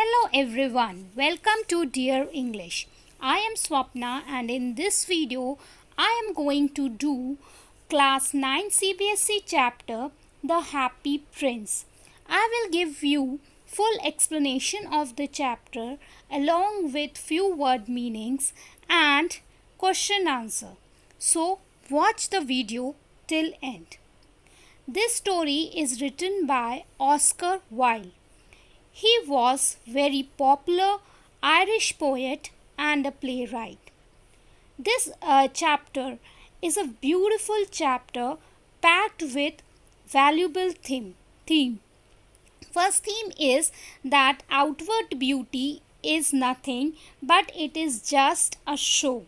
Hello everyone, welcome to Dear English. I am Swapna and in this video I am going to do class 9 CBSE chapter The Happy Prince. I will give you full explanation of the chapter along with few word meanings and question answer. So watch the video till end. This story is written by Oscar Wilde. He was very popular Irish poet and a playwright. This chapter is a beautiful chapter packed with valuable theme. First theme is that outward beauty is nothing but it is just a show.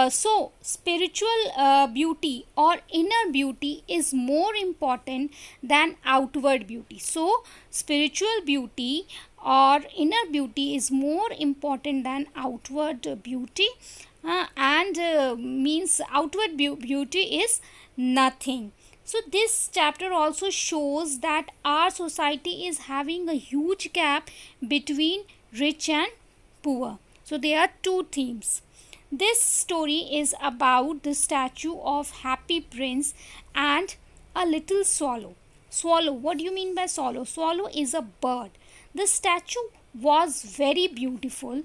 So spiritual beauty or inner beauty is more important than outward beauty. So spiritual beauty or inner beauty is more important than outward beauty and means outward beauty is nothing. So this chapter also shows that our society is having a huge gap between rich and poor. So there are two themes. This story is about the statue of Happy Prince and a little swallow. Swallow, what do you mean by swallow? Swallow is a bird. The statue was very beautiful.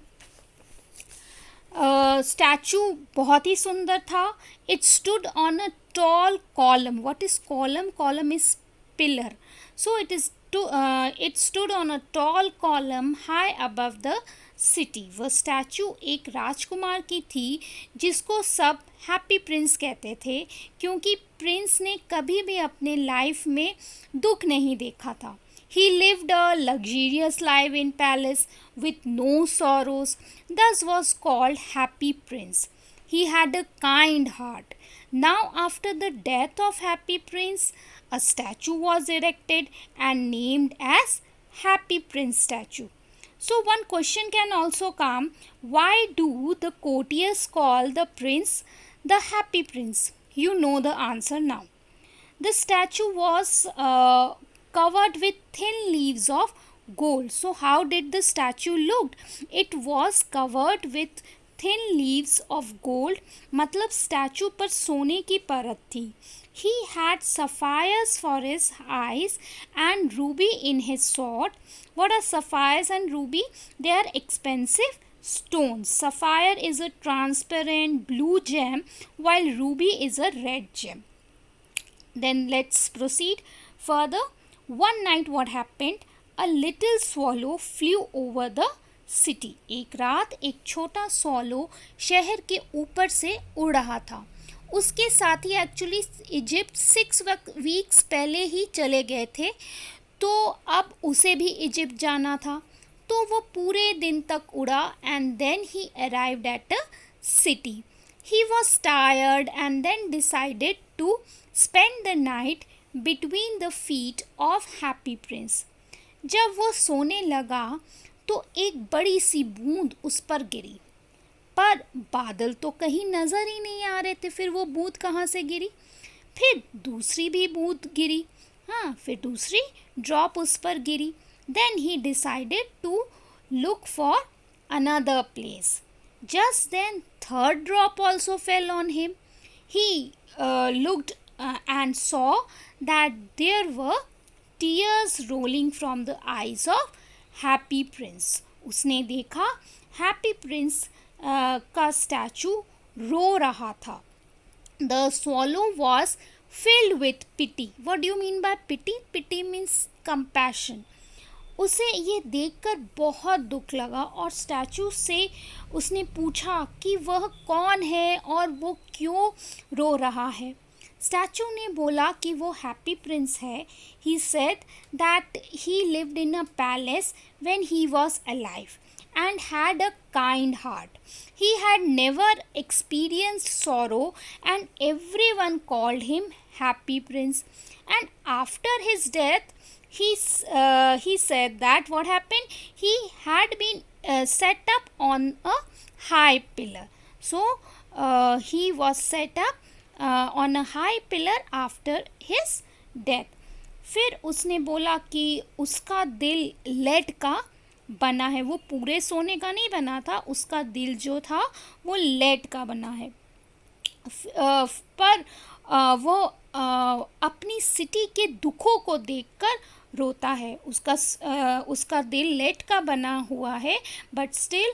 Statue बहुत ही सुंदर था. It stood on a tall column. What is column? Column is pillar. So it stood on a tall column high above the city. वह statue एक राजकुमार की थी जिसको सब happy Prince कहते थे क्योंकि प्रिंस ने कभी भी अपने लाइफ में दुख नहीं देखा था. He lived a luxurious life in palace with no sorrows, thus was called Happy Prince. He had a kind heart. Now after the death of Happy Prince, a statue was erected and named as Happy Prince statue. So one question can also come, why do the courtiers call the prince the Happy Prince? You know the answer now. The statue was covered with thin leaves of gold. So how did the statue look? It was covered with thin leaves of gold. मतलब statue पर सोने की परत थी. He had sapphires for his eyes and ruby in his sword. What are sapphires and ruby? They are expensive stones. Sapphire is a transparent blue gem while ruby is a red gem. Then let's proceed further. One night what happened? A little swallow flew over the city. एक रात एक छोटा swallow शहर के ऊपर से उड़ रहा था. उसके साथ ही एक्चुअली इजिप्ट 6 वीक्स पहले ही चले गए थे तो अब उसे भी इजिप्ट जाना था. तो वो पूरे दिन तक उड़ा and then he arrived at a city. He was tired and then decided to spend the night between the feet of happy prince. जब वो सोने लगा तो एक बड़ी सी बूंद उस पर गिरी पर बादल तो कहीं नज़र ही नहीं आ रहे थे. फिर वो बूंद कहाँ से गिरी? फिर दूसरी भी बूंद गिरी. फिर दूसरी ड्रॉप उस पर गिरी. Then he decided to look for another place. Just then third drop also fell on him. He looked and saw that there were tears rolling from the eyes of Happy Prince. उसने देखा happy Prince का statue रो रहा था. The swallow was filled with pity. What do you mean by pity? Pity means compassion. उसे ये देखकर बहुत दुख लगा और स्टैचू से उसने पूछा कि वह कौन है और वो क्यों रो रहा है. स्टैचू ने बोला कि वो हैप्पी प्रिंस है. He said that he lived in a palace when he was alive and had a kind heart. He had never experienced sorrow and everyone called him Happy Prince. And after his death, he said that what happened? He had been set up on a high pillar. So he was set up on a high pillar after his death. फिर उसने बोला कि उसका दिल lead का बना है, वो पूरे सोने का नहीं बना था, उसका दिल जो था वो लेड का बना है। पर वो अपनी सिटी के दुखों को देखकर रोता है। उसका दिल लेड का बना हुआ है, बट स्टिल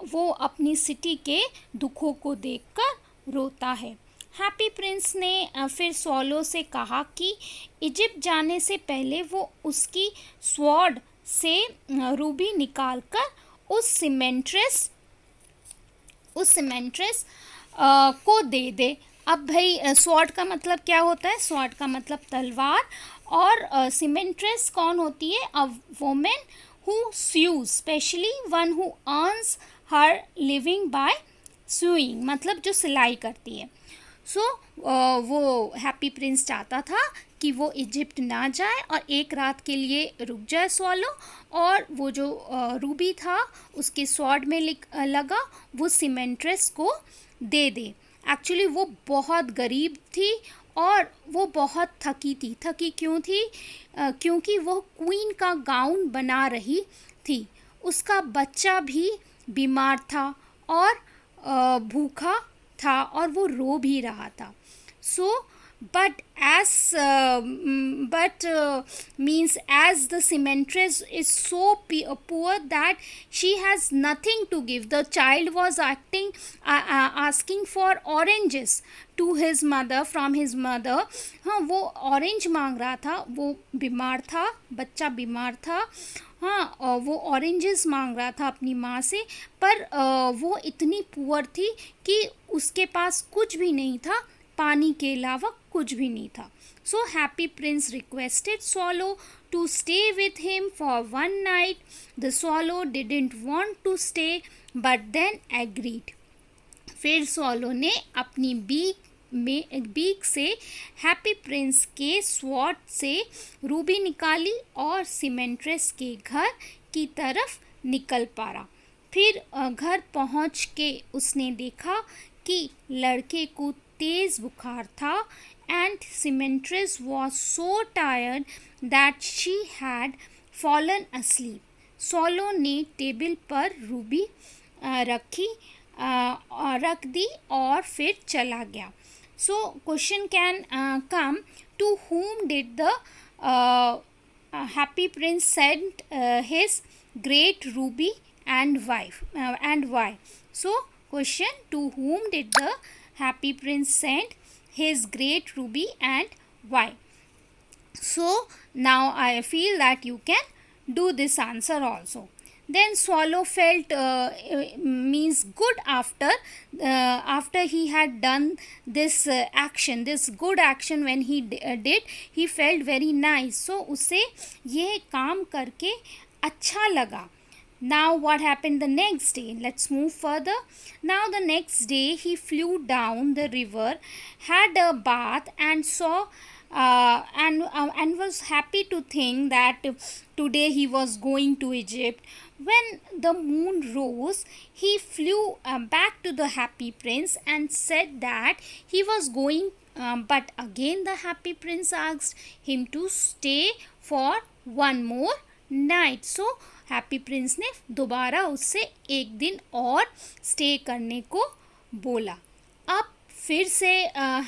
वो अपनी सिटी के दुखों को देखकर रोता है। हैप्पी प्रिंस ने फिर स्वॉलो से कहा कि इजिप्ट जाने से पहले वो उसकी स्वॉर्ड से रूबी निकालकर उस सीमेंट्रेस को दे दे। अब भाई स्वॉर्ड का मतलब क्या होता है? स्वॉर्ड का मतलब तलवार, और सीमेंट्रेस कौन होती है? A women who sews, specially one who earns her living by sewing, मतलब जो सिलाई करती है। सो वो हैप्पी प्रिंस चाहता था कि वो इजिप्ट ना जाए और एक रात के लिए रुक जाए स्वॉलो, और वो जो रूबी था उसके स्वॉर्ड में लगा वो सीमेंट्रेस को दे दे। एक्चुअली वो बहुत गरीब थी और वो बहुत थकी क्यों थी? क्योंकि वो क्वीन का गाउन बना रही थी। उसका बच्चा भी बीमार था और भूखा था और वो रो भी रहा था। सो but as the cementress is so poor that she has nothing to give, the child was asking for oranges to his mother from his mother। हाँ, वो ऑरेंज मांग रहा था, वो बीमार था, बच्चा बीमार था, हाँ, और वो ऑरेंजेस मांग रहा था अपनी माँ से, पर वो इतनी पुअर थी कि उसके पास कुछ भी नहीं था, पानी के अलावा कुछ भी नहीं था। So happy prince requested swallow to stay with him for one night. The swallow didn't want to stay but then agreed. फिर स्वॉलो ने अपनी बीक से हैप्पी प्रिंस के स्वॉर्ड से रूबी निकाली और सीमेंट्रेस के घर की तरफ निकल पड़ा। फिर घर पहुंच के उसने देखा कि लड़के को तेज बुखार था, and seamstress was so tired that she had fallen asleep। Swallow ने टेबल पर रूबी रख दी और फिर चला गया। So question can come, to whom did the happy prince send his great ruby and why? So question, to whom did the happy prince send his great ruby and why? So now I feel that you can do this answer also. Then swallow felt means good after he had done this action, this good action when he did, he felt very nice। so उसे ये काम करके अच्छा लगा। Now what happened the next day? Let's move further. Now the next day he flew down the river, had a bath, and saw and was happy to think that today he was going to Egypt. When the moon rose, he flew back to the happy prince and said that he was going, but again the happy prince asked him to stay for one more night। So happy Prince ने दोबारा उससे एक दिन और stay करने को बोला। अब फिर से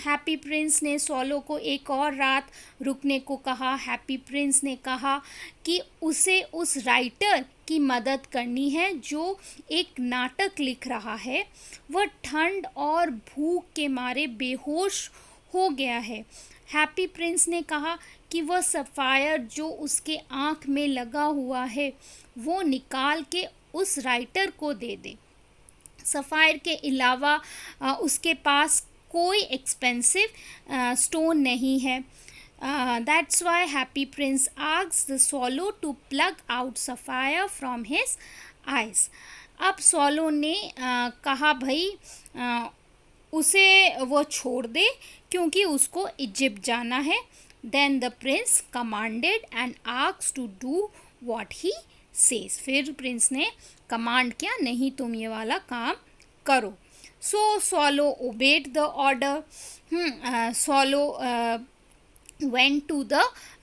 हैप्पी प्रिंस ने स्वॉलो को एक और रात रुकने को कहा। हैप्पी प्रिंस ने कहा कि उसे उस राइटर की मदद करनी है जो एक नाटक लिख रहा है। वह ठंड और भूख के मारे बेहोश हो गया है। हैप्पी प्रिंस ने कहा कि वह सफ़ायर जो उसके आँख में लगा हुआ है वो निकाल के उस राइटर को दे दे। सफ़ायर के अलावा उसके पास कोई एक्सपेंसिव स्टोन नहीं है। That's why happy prince asked the swallow to plug out sapphire from his eyes. अब स्वॉलो ने कहा भाई उसे वो छोड़ दे क्योंकि उसको इजिप्ट जाना है। Then the prince commanded and asked to do what he says. फिर प्रिंस ने कमांड किया, नहीं तुम ये वाला काम करो। So swallow obeyed the order. Swallow went to the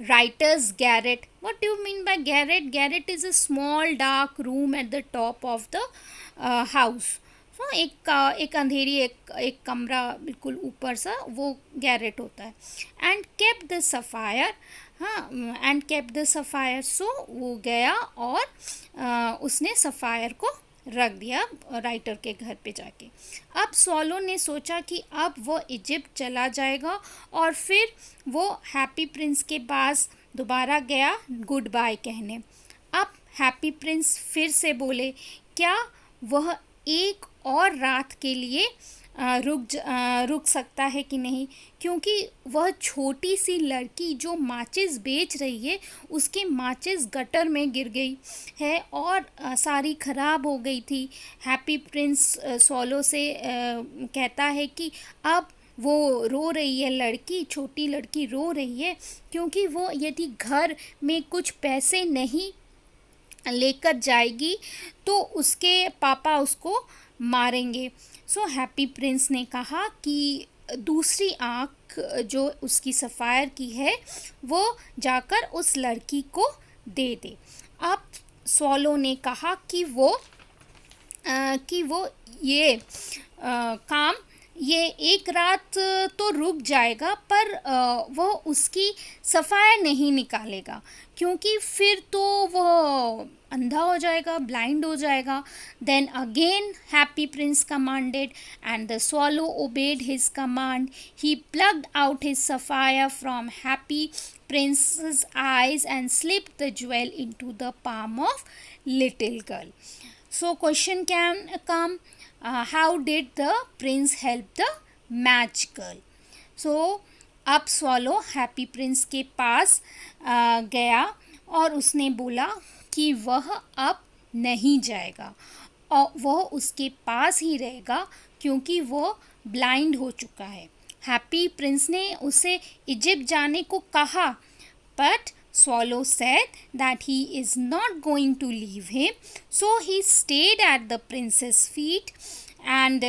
writer's garret. What do you mean by garret? Garret is a small dark room at the top of the house. So एक अंधेरी एक कमरा बिल्कुल ऊपर सा, वो गैरेट होता है. And cap the sapphire, हाँ, एंड केप द सफ़ायर. सो वो गया और उसने सफ़ायर को रख दिया राइटर के घर पे जाके. अब स्वॉलो ने सोचा कि अब वो इजिप्ट चला जाएगा और फिर वो हैप्पी प्रिंस के पास दोबारा गया गुड बाय कहने. अब हैप्पी प्रिंस फिर से बोले क्या वह एक और रात के लिए रुक सकता है कि नहीं, क्योंकि वह छोटी सी लड़की जो माचिस बेच रही है उसकी माचिस गटर में गिर गई है और सारी ख़राब हो गई थी. हैप्पी प्रिंस स्वॉलो से कहता है कि अब वो रो रही है, लड़की, छोटी लड़की रो रही है क्योंकि वो यदि घर में कुछ पैसे नहीं लेकर जाएगी तो उसके पापा उसको मारेंगे. सो हैप्पी प्रिंस ने कहा कि दूसरी आँख जो उसकी सफ़ायर की है वो जाकर उस लड़की को दे दे. अब स्वॉलो ने कहा कि वो ये काम ये एक रात तो रुक जाएगा पर वो उसकी सफ़ायर नहीं निकालेगा क्योंकि फिर तो वो अंधा हो जाएगा, ब्लाइंड हो जाएगा. Then again Happy Prince commanded and the swallow obeyed his command. He plucked out his sapphire from Happy Prince's eyes and slipped the jewel into the palm of little girl. So question can come, how did the prince help the match girl? So अब swallow happy prince के पास गया और उसने बोला कि वह अब नहीं जाएगा और वह उसके पास ही रहेगा क्योंकि वो ब्लाइंड हो चुका है. हैप्पी प्रिंस ने उसे इजिप्ट जाने को कहा but Swallow said that he is not going to leave him, so he stayed at the prince's feet. And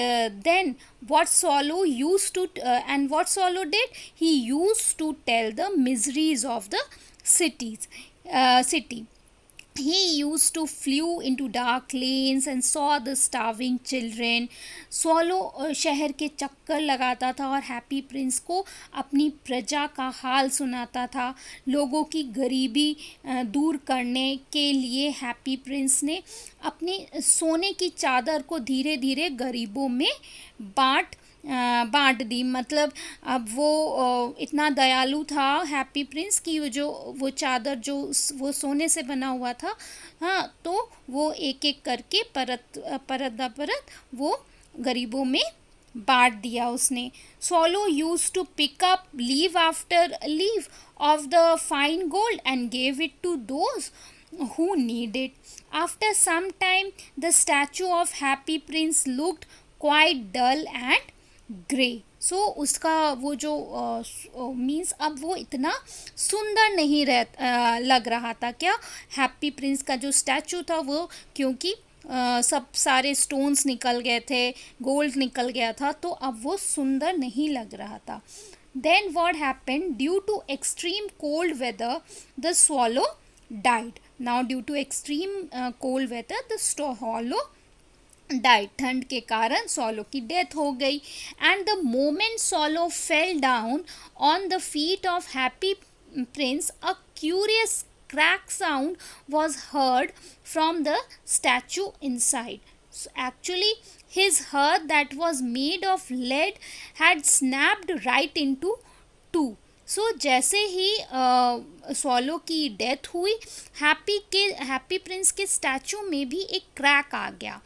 then what Swallow did, he used to tell the miseries of the city. He used to flew into dark lanes and saw the starving children. Swallow शहर के चक्कर लगाता था और happy Prince को अपनी प्रजा का हाल सुनाता था. लोगों की गरीबी दूर करने के लिए हैप्पी प्रिंस ने अपनी सोने की चादर को धीरे धीरे गरीबों में बांट दी. मतलब अब वो इतना दयालु था हैप्पी प्रिंस कि वो चादर जो वो सोने से बना हुआ था, हाँ, तो वो एक एक करके परत वो गरीबों में बांट दिया उसने. Swallow used to pick up leaf after leaf of the fine gold and gave it to those who need it. After some time, the statue of Happy Prince looked quite dull and grey. So उसका वो जो means अब वो इतना सुंदर नहीं लग रहा था. क्या हैप्पी प्रिंस का जो स्टैचू था वो, क्योंकि सब सारे स्टोन्स निकल गए थे, गोल्ड निकल गया था, तो अब वो सुंदर नहीं लग रहा था. Then what happened, due to extreme cold weather the swallow died. Now due to extreme cold weather the swallow died. ठंड के कारण स्वॉलो की डेथ हो गई. And the moment swallow fell down on the feet of happy prince a curious crack sound was heard from the statue inside. So actually his heart that was made of lead had snapped right into two. सो जैसे ही swallow की death हुई, happy prince के statue में भी एक crack आ गया.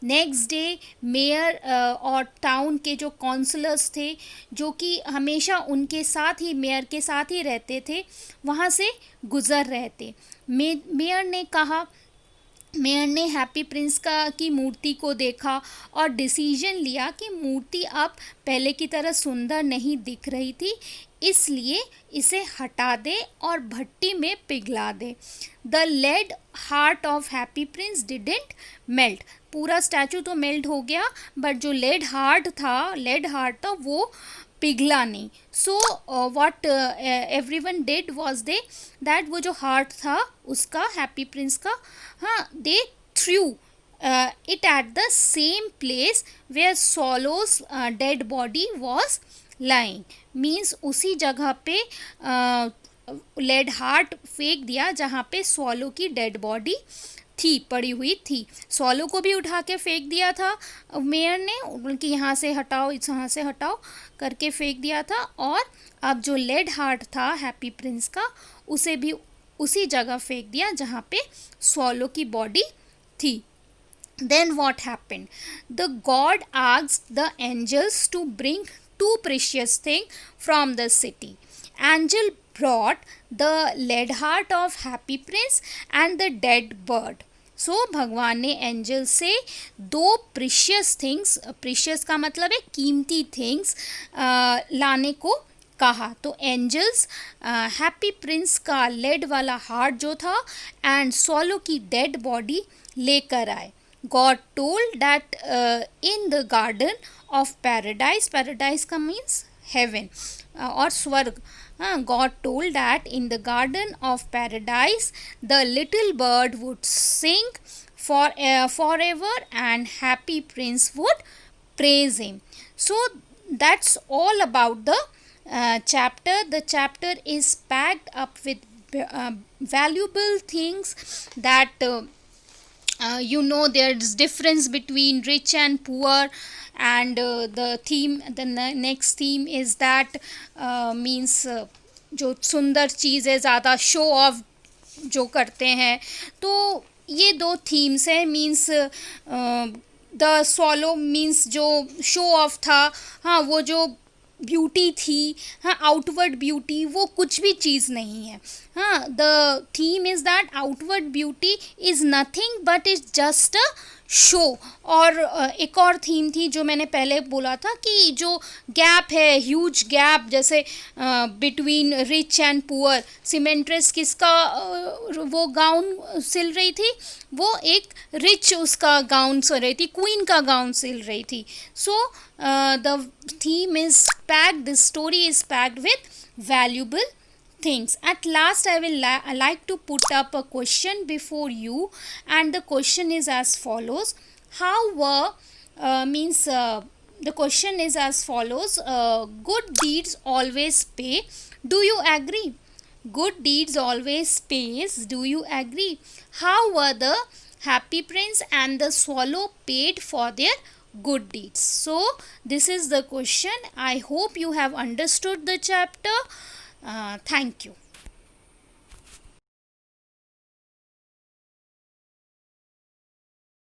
Next day mayor और town के जो काउंसलर्स थे, जो कि हमेशा उनके साथ ही, मेयर के साथ ही रहते थे, वहाँ से गुज़र रहे थे. मेयर ने हैप्पी प्रिंस की मूर्ति को देखा और डिसीजन लिया कि मूर्ति अब पहले की तरह सुंदर नहीं दिख रही थी, इसलिए इसे हटा दे और भट्टी में पिघला दे. The lead heart of happy Prince didn't melt. पूरा स्टैचू तो मेल्ट हो गया बट जो लेड हार्ट था वो पिघला नहीं. So what everyone did was they that वो जो हार्ट था उसका हैप्पी प्रिंस का, हाँ, दे through it at the same place where Swallow's dead body was lying. Means उसी जगह पे लेड हार्ट फेंक दिया जहाँ पे स्वॉलो की डेड बॉडी थी, पड़ी हुई थी. स्वॉलो को भी उठा के फेंक दिया था मेयर ने, उनकी यहाँ से हटाओ, यहाँ से हटाओ करके फेंक दिया था. और अब जो लेड हार्ट था हैप्पी प्रिंस का, उसे भी उसी जगह फेंक दिया जहाँ पे स्वॉलो की बॉडी थी. Then what happened? The god asked the angels to bring two precious things from the city. Angel brought the lead heart of happy prince and the dead bird. So भगवान ने angel से दो precious things, precious का मतलब है कीमती things, लाने को कहा. तो एंजल्स हैप्पी प्रिंस का लेड वाला हार्ट जो था एंड स्वॉलो की डेड बॉडी लेकर आए. God told that in the garden of paradise, paradise का means heaven और स्वर्ग. God told that in the garden of paradise the little bird would sing forever and happy prince would praise him. So that's all about the chapter. The chapter is packed up with valuable things that you know there's difference between rich and poor, and the theme, the next theme is that means जो सुंदर चीज़ है ज़्यादा show off जो करते हैं. तो ये दो थीम्स है. मीन्स द स्वॉलो मीन्स जो शो ऑफ था, हाँ, वो जो ब्यूटी थी, हाँ, आउटवर्ड ब्यूटी, वो कुछ भी चीज़ नहीं है. हाँ, the theme is that outward beauty is nothing but is just a show. और एक और थीम थी जो मैंने पहले बोला था कि जो गैप है, ह्यूज गैप, जैसे बिटवीन रिच एंड पुअर. सीमेंट्रेस किसका वो गाउन सिल रही थी, वो एक रिच उसका गाउन सिल रही थी, क्वीन का गाउन सिल रही थी. So the theme is packed, this story is packed with valuable things. At last I will like to put up a question before you, and the question is as follows. How were the question is as follows. Good deeds always pay. Do you agree? Good deeds always pays. Do you agree? How were the happy prince and the swallow paid for their good deeds? So this is the question. I hope you have understood the chapter. Thank you.